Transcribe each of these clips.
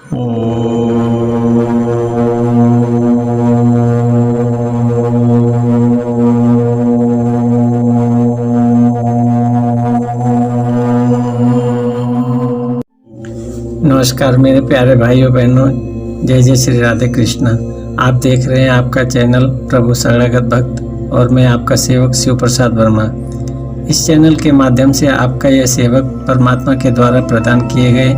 नमस्कार मेरे प्यारे भाइयों बहनों, जय जय श्री राधे कृष्णा। आप देख रहे हैं आपका चैनल प्रभु शरणागत भक्त और मैं आपका सेवक शिव प्रसाद वर्मा। इस चैनल के माध्यम से आपका यह सेवक परमात्मा के द्वारा प्रदान किए गए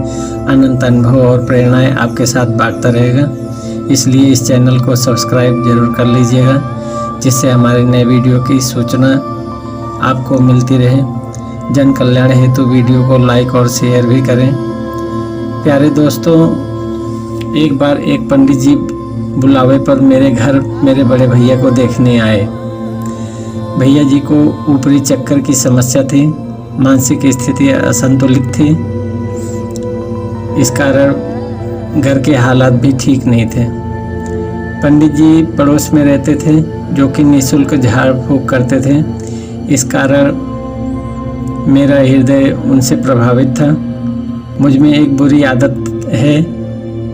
अनंत अनुभव और प्रेरणाएं आपके साथ बांटता रहेगा। इसलिए इस चैनल को सब्सक्राइब जरूर कर लीजिएगा, जिससे हमारे नए वीडियो की सूचना आपको मिलती रहे। जन कल्याण हेतु वीडियो को लाइक और शेयर भी करें। प्यारे दोस्तों, एक बार एक पंडित जी बुलावे पर मेरे घर मेरे बड़े भैया को देखने आए। भैया जी को ऊपरी चक्कर की समस्या थी, मानसिक स्थिति असंतुलित थी। इस कारण घर के हालात भी ठीक नहीं थे। पंडित जी पड़ोस में रहते थे, जो कि निःशुल्क झाड़ फूँक करते थे। इस कारण मेरा हृदय उनसे प्रभावित था। मुझ में एक बुरी आदत है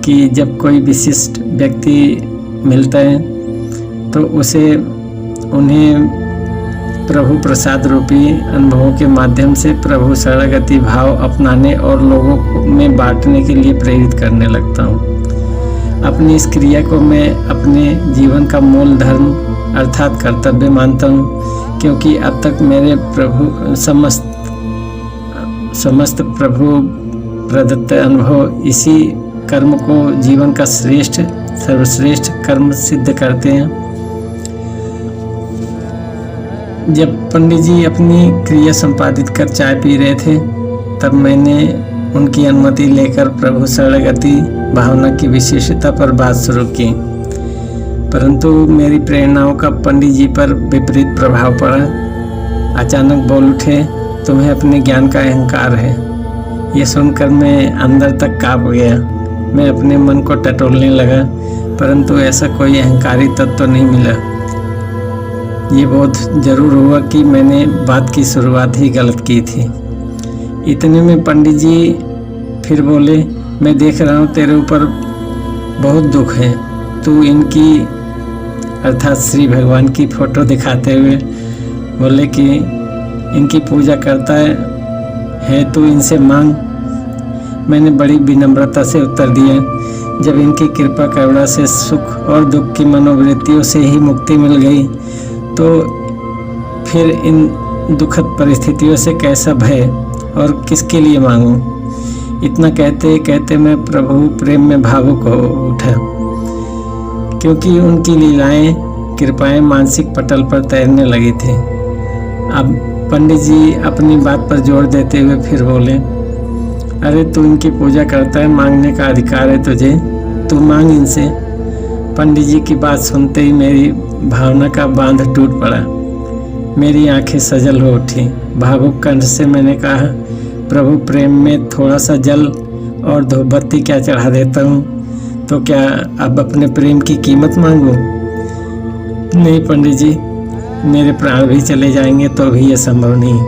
कि जब कोई विशिष्ट व्यक्ति मिलता है तो उन्हें प्रभु प्रसाद रूपी अनुभवों के माध्यम से प्रभु शरणागति भाव अपनाने और लोगों में बांटने के लिए प्रेरित करने लगता हूँ। अपनी इस क्रिया को मैं अपने जीवन का मूल धर्म अर्थात कर्तव्य मानता हूँ, क्योंकि अब तक मेरे प्रभु समस्त प्रभु प्रदत्त अनुभव इसी कर्म को जीवन का सर्वश्रेष्ठ कर्म सिद्ध करते हैं। जब पंडित जी अपनी क्रिया संपादित कर चाय पी रहे थे, तब मैंने उनकी अनुमति लेकर प्रभु शरणागति भावना की विशेषता पर बात शुरू की। परंतु मेरी प्रेरणाओं का पंडित जी पर विपरीत प्रभाव पड़ा। अचानक बोल उठे, तुम्हें अपने ज्ञान का अहंकार है। ये सुनकर मैं अंदर तक काँप गया। मैं अपने मन को टटोलने लगा, परंतु ऐसा कोई अहंकारी तत्व तो नहीं मिला। ये बोध जरूर हुआ कि मैंने बात की शुरुआत ही गलत की थी। इतने में पंडित जी फिर बोले, मैं देख रहा हूँ तेरे ऊपर बहुत दुख है। तू इनकी अर्थात श्री भगवान की फोटो दिखाते हुए बोले कि इनकी पूजा करता है, तू इनसे मांग। मैंने बड़ी विनम्रता से उत्तर दिया, जब इनकी कृपा करुणा से सुख और दुख की मनोवृत्तियों से ही मुक्ति मिल गई, तो फिर इन दुखद परिस्थितियों से कैसा भय और किसके लिए मांगूं। इतना कहते कहते मैं प्रभु प्रेम में भावुक हो उठा, क्योंकि उनकी लीलाएं कृपाएं मानसिक पटल पर तैरने लगी थी। अब पंडित जी अपनी बात पर जोर देते हुए फिर बोले, अरे तू इनकी पूजा करता है, मांगने का अधिकार है तुझे, तू मांग इनसे। पंडित जी की बात सुनते ही मेरी भावना का बांध टूट पड़ा। मेरी आंखें सजल हो उठी। भावुक कंठ से मैंने कहा, प्रभु प्रेम में थोड़ा सा जल और धूपबत्ती क्या चढ़ा देता हूँ, तो क्या अब अपने प्रेम की कीमत मांगूं? नहीं पंडित जी, मेरे प्राण भी चले जाएंगे तो भी यह संभव नहीं।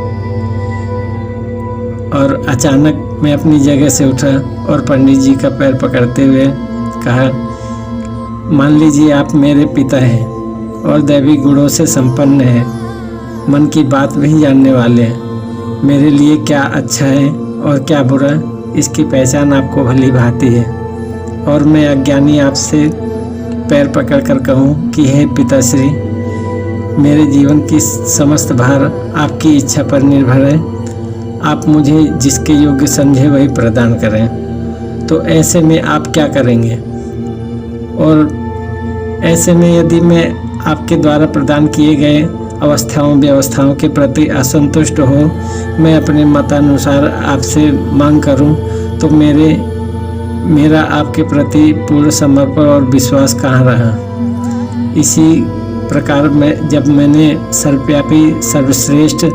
और अचानक मैं अपनी जगह से उठा और पंडित जी का पैर पकड़ते हुए कहा, मान लीजिए आप मेरे पिता हैं और दैवी गुणों से संपन्न हैं, मन की बात भी जानने वाले हैं। मेरे लिए क्या अच्छा है और क्या बुरा, इसकी पहचान आपको भली भांति है। और मैं अज्ञानी आपसे पैर पकड़कर कहूँ कि हे पिताश्री, मेरे जीवन की समस्त भार आपकी इच्छा पर निर्भर है। आप मुझे जिसके योग्य समझे वही प्रदान करें। तो ऐसे में आप क्या करेंगे? और ऐसे में यदि मैं आपके द्वारा प्रदान किए गए व्यवस्थाओं के प्रति असंतुष्ट हो, मैं अपने मतानुसार आपसे मांग करूं, तो मेरा आपके प्रति पूर्ण समर्पण और विश्वास कहाँ रहा? इसी प्रकार जब मैंने सर्वव्यापी सर्वश्रेष्ठ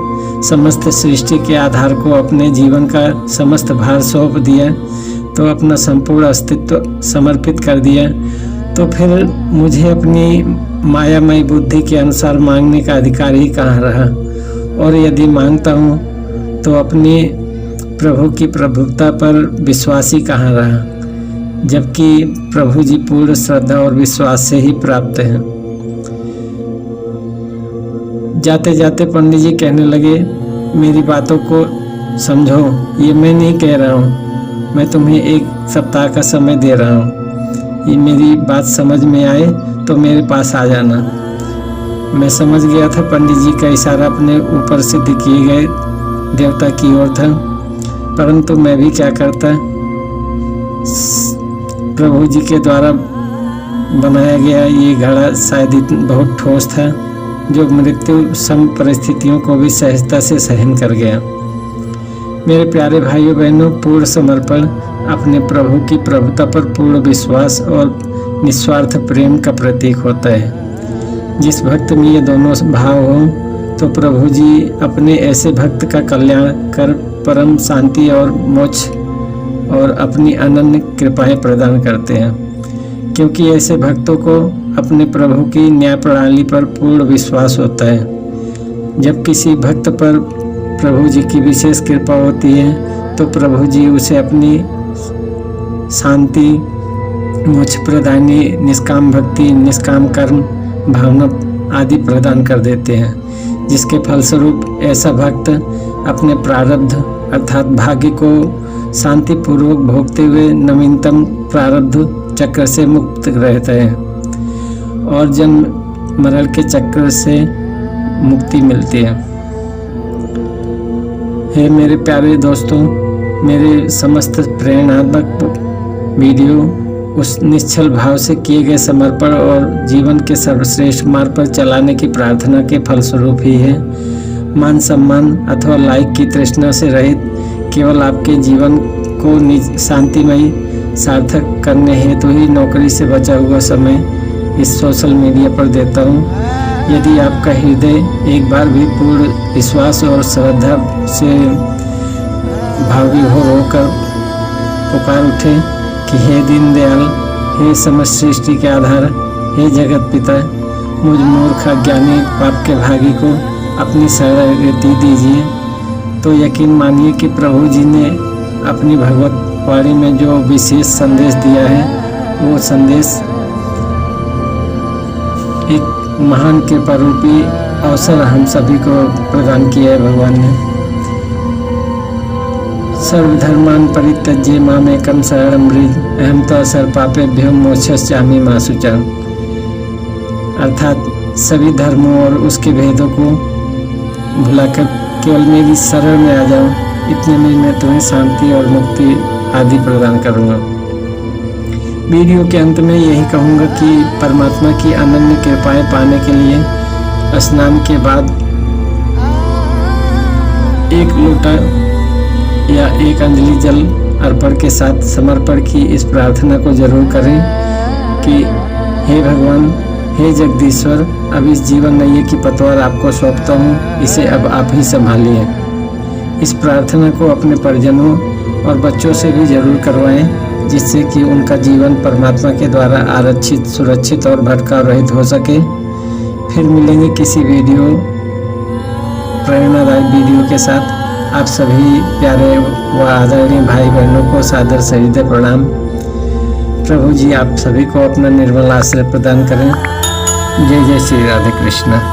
समस्त सृष्टि के आधार को अपने जीवन का समस्त भार सौंप दिया, तो अपना संपूर्ण अस्तित्व समर्पित कर दिया, तो फिर मुझे अपनी मायामयी बुद्धि के अनुसार मांगने का अधिकार ही कहाँ रहा? और यदि मांगता हूँ तो अपनी प्रभु की प्रभुता पर विश्वास ही कहाँ रहा? जबकि प्रभु जी पूर्ण श्रद्धा और विश्वास से ही प्राप्त हैं। जाते जाते पंडित जी कहने लगे, मेरी बातों को समझो, ये मैं नहीं कह रहा हूँ, मैं तुम्हें 1 सप्ताह का समय दे रहा हूँ। ये मेरी बात समझ में आए तो मेरे पास आ जाना। मैं समझ गया था पंडित जी का इशारा अपने ऊपर सिद्ध किए गए देवता की ओर था, परंतु मैं भी क्या करता, प्रभु जी के द्वारा बनाया गया ये घड़ा शायद बहुत ठोस था, जो मृत्यु सम परिस्थितियों को भी सहजता से सहन कर गया। मेरे प्यारे भाइयों बहनों, पूर्ण समर्पण अपने प्रभु की प्रभुता पर पूर्ण विश्वास और निस्वार्थ प्रेम का प्रतीक होता है। जिस भक्त में ये दोनों भाव हों तो प्रभु जी अपने ऐसे भक्त का कल्याण कर परम शांति और मोक्ष और अपनी अनन्य कृपाएं प्रदान करते हैं, क्योंकि ऐसे भक्तों को अपने प्रभु की न्याय प्रणाली पर पूर्ण विश्वास होता है। जब किसी भक्त पर प्रभु जी की विशेष कृपा होती है तो प्रभु जी उसे अपनी शांति, मोक्ष प्रदानी, निष्काम भक्ति, निष्काम कर्म भावना आदि प्रदान कर देते हैं, जिसके फलस्वरूप ऐसा भक्त अपने प्रारब्ध अर्थात भाग्य को शांतिपूर्वक भोगते हुए नवीनतम प्रारब्ध चक्र से मुक्त रहता है और जन्म मरण के चक्र से मुक्ति मिलती है। हे मेरे प्यारे दोस्तों, मेरे समस्त प्रेरणात्मक वीडियो उस निश्चल भाव से किए गए समर्पण और जीवन के सर्वश्रेष्ठ मार्ग पर चलाने की प्रार्थना के फलस्वरूप ही है। मान सम्मान अथवा लाइक की तृष्णा से रहित केवल आपके जीवन को शांतिमयी सार्थक करने हेतु ही नौकरी से बचा हुआ समय इस सोशल मीडिया पर देता हूँ। यदि आपका हृदय एक बार भी पूर्ण विश्वास और श्रद्धा से भावविभोर होकर पुकार उठे कि हे दीनदयाल, हे समस्त सृष्टि के आधार, हे जगत पिता, मुझ मूर्ख अज्ञानी पाप के भागी को अपनी शरणागति दीजिए, तो यकीन मानिए कि प्रभु जी ने अपनी भगवत वाणी में जो विशेष संदेश दिया है, वो संदेश एक महान कृपा रूपी अवसर हम सभी को प्रदान किया है भगवान ने। सर्वधर्मान् परित्यज्य मामेकं शरणं व्रज अहं तु सर्वपापेभ्यो मोक्षयिष्यामि मा शुचः। अर्थात सभी धर्मों और उसके भेदों को भुलाकर केवल मेरी शरण में आ जाओ, इतने में मैं तुम्हें शांति और मुक्ति आदि प्रदान करूँगा। वीडियो के अंत में यही कहूँगा कि परमात्मा की अनन्य कृपाएं पाने के लिए स्नान के बाद 1 लोटा या 1 अंजलि जल अर्पण के साथ समर्पण की इस प्रार्थना को जरूर करें कि हे भगवान, हे जगदीश्वर, अब इस जीवन नैये की पतवार आपको सौंपता हूँ, इसे अब आप ही संभालिए। इस प्रार्थना को अपने परिजनों और बच्चों से भी जरूर करवाएं, जिससे कि उनका जीवन परमात्मा के द्वारा आरक्षित, सुरक्षित और भटकाव रहित हो सके। फिर मिलेंगे किसी प्रेरणादायक वीडियो के साथ। आप सभी प्यारे व आदरणीय भाई बहनों को सादर सहित प्रणाम। प्रभु जी आप सभी को अपना निर्मल आश्रय प्रदान करें। जय जय श्री राधे कृष्ण।